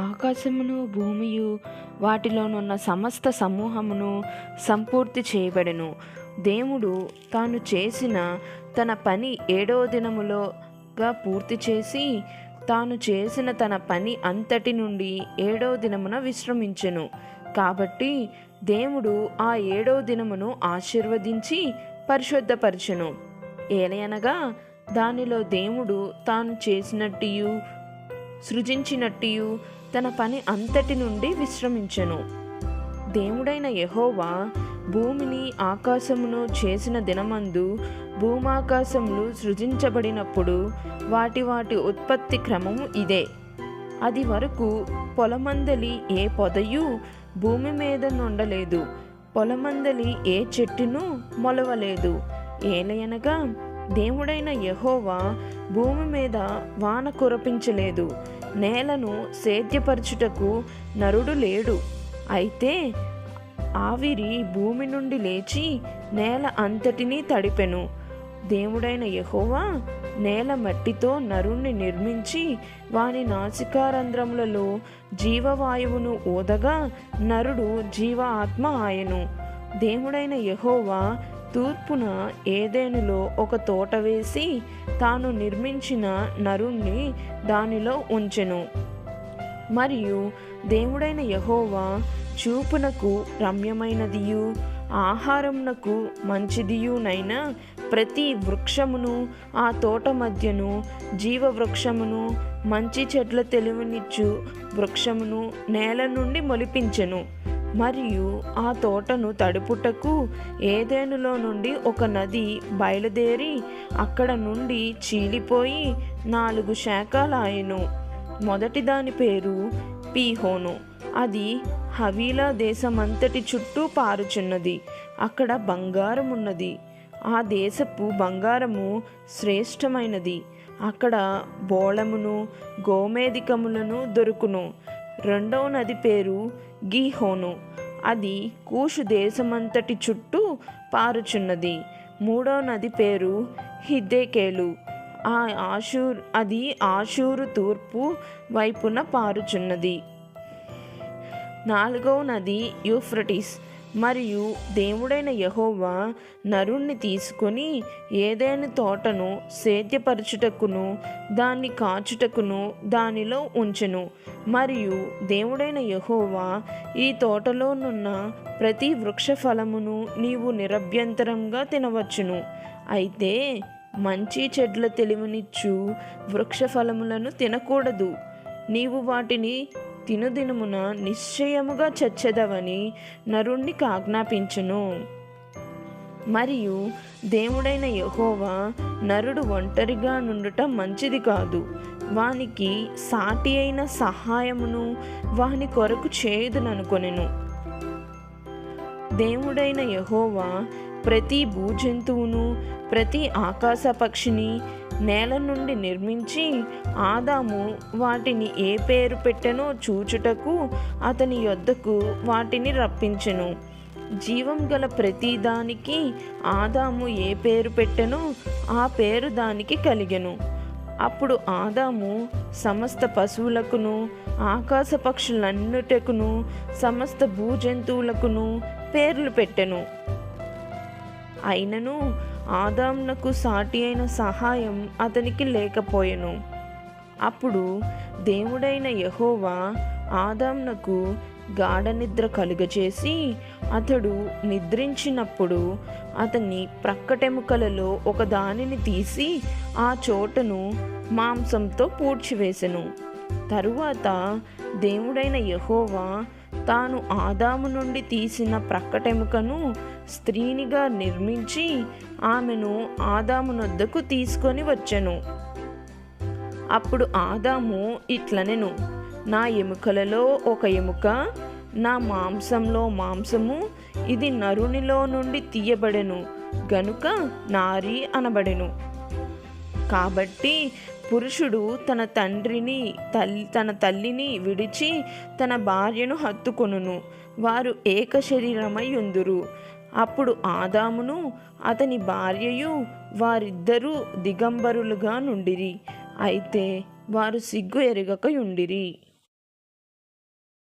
ఆకాశమును భూమియు వాటిలోనున్న సమస్త సమూహమును సంపూర్తి చేయబడెను. దేవుడు తాను చేసిన తన పని 7వ దినములోగా పూర్తి చేసి తాను చేసిన తన పని అంతటి నుండి 7వ దినమున విశ్రమించెను. కాబట్టి దేవుడు ఆ 7వ దినమును ఆశీర్వదించి పరిశుద్ధపరచెను. ఏలయనగా దానిలో దేవుడు తాను చేసినట్టియు సృజించినట్టియు తన పని అంతటి నుండి విశ్రమించెను. దేవుడైన యెహోవా భూమిని ఆకాశమును చేసిన దినమందు భూమాకాశములు సృజించబడినప్పుడు వాటి వాటి ఉత్పత్తి క్రమము ఇదే. అది వరకు పొలమందలి ఏ పొదయు భూమి మీద నుండలేదు, పొలమందలి ఏ చెట్టును మొలవలేదు. ఏలయనగా దేవుడైన యెహోవా భూమి మీద వాన కురపించలేదు, నేలను సేద్యపరచుటకు నరుడు లేడు. అయితే ఆవిరి భూమి నుండి లేచి నేల అంతటినీ తడిపెను. దేవుడైన యెహోవా నేల మట్టితో నరుణ్ణి నిర్మించి వాని నాసికారంధ్రములలో జీవవాయువును ఊదగా నరుడు జీవ ఆత్మ ఆయను. దేవుడైన యెహోవా తూర్పున ఏదెనులో ఒక తోట వేసి తాను నిర్మించిన నరుణ్ణి దానిలో ఉంచెను. మరియు దేవుడైన యెహోవా చూపునకు రమ్యమైనదియు ఆహారమునకు మంచిదియునైన ప్రతి వృక్షమును ఆ తోట మధ్యను జీవవృక్షమును మంచి చెట్ల తెలివినిచ్చు వృక్షమును నేల నుండి మొలిపించెను. మరియు ఆ తోటను తడుపుటకు ఏదెనులో నుండి ఒక నది బయలుదేరి అక్కడ నుండి చీలిపోయి 4 శాఖలాయెను. మొదటి దాని పేరు పీహోను. అది హవీలా దేశమంతటి చుట్టూ పారుచున్నది. అక్కడ బంగారం ఉన్నది. ఆ దేశపు బంగారము శ్రేష్టమైనది. అక్కడ బోళమును గోమేధికములను దొరుకును. రెండవ నది పేరు గీహోను. అది కూషు దేశమంతటి చుట్టూ పారుచున్నది. మూడవ నది పేరు హిద్దెకేలు. అది ఆషూరు తూర్పు వైపున పారుచున్నది. నాలుగవ నది యూఫ్రటీస్. మరియు దేవుడైన యెహోవా నరుణ్ణి తీసుకొని ఏదైనా తోటను సేద్యపరచుటకును దాన్ని కాచుటకును దానిలో ఉంచెను. మరియు దేవుడైన యెహోవా ఈ తోటలోనున్న ప్రతి వృక్ష ఫలమును నీవు నిరభ్యంతరంగా తినవచ్చును. అయితే మంచి చెడ్ల తెలివినిచ్చు వృక్ష ఫలములను తినకూడదు. నీవు వాటిని తినుదినమున నిశ్చయముగా చచ్చెదవని నరుణ్ణికి ఆజ్ఞాపించెను. మరియు దేవుడైన యెహోవా నరుడు ఒంటరిగా నుండుట మంచిది కాదు, వానికి సాటి అయిన సహాయమును వాని కొరకు చేయుదుననుకొనెను. దేవుడైన యెహోవా ప్రతి భూజంతువును ప్రతి ఆకాశ పక్షిని నేల నుండి నిర్మించి ఆదాము వాటిని ఏ పేరు పెట్టెనో చూచుటకు అతని యొద్దకు వాటిని రప్పించెను. జీవం గల ప్రతి దానికి ఆదాము ఏ పేరు పెట్టెనో ఆ పేరు దానికి కలిగెను. అప్పుడు ఆదాము సమస్త పశువులకును ఆకాశ పక్షులన్నిటికును సమస్త భూజంతువులకును పేర్లు పెట్టెను. అయినను ఆదామునకు సాటి అయిన సహాయం అతనికి లేకపోయెను. అప్పుడు దేవుడైన యెహోవా ఆదామునకు గాఢ నిద్ర కలుగచేసి అతడు నిద్రించినప్పుడు అతని ప్రక్కటెముకలలో ఒక దానిని తీసి ఆ చోటను మాంసంతో పూడ్చివేసెను. తరువాత దేవుడైన యెహోవా తాను ఆదాము నుండి తీసిన ప్రక్కటెముకను స్త్రీనిగా నిర్మించి ఆమెను ఆదాము నొద్దకు తీసుకొని వచ్చెను. అప్పుడు ఆదాము ఇట్లనెను, నా ఎముకలలో ఒక ఎముక, నా మాంసంలో మాంసము, ఇది నరునిలో నుండి తీయబడెను గనుక నారి అనబడెను. కాబట్టి పురుషుడు తన తల్లిని విడిచి తన భార్యను హత్తుకొనును, వారు ఏక శరీరమై ఉందురు. అప్పుడు ఆదామును అతని భార్యయు వారిద్దరూ దిగంబరులుగా నుండిరి. అయితే వారు సిగ్గు ఎరుగక ఉండిరి.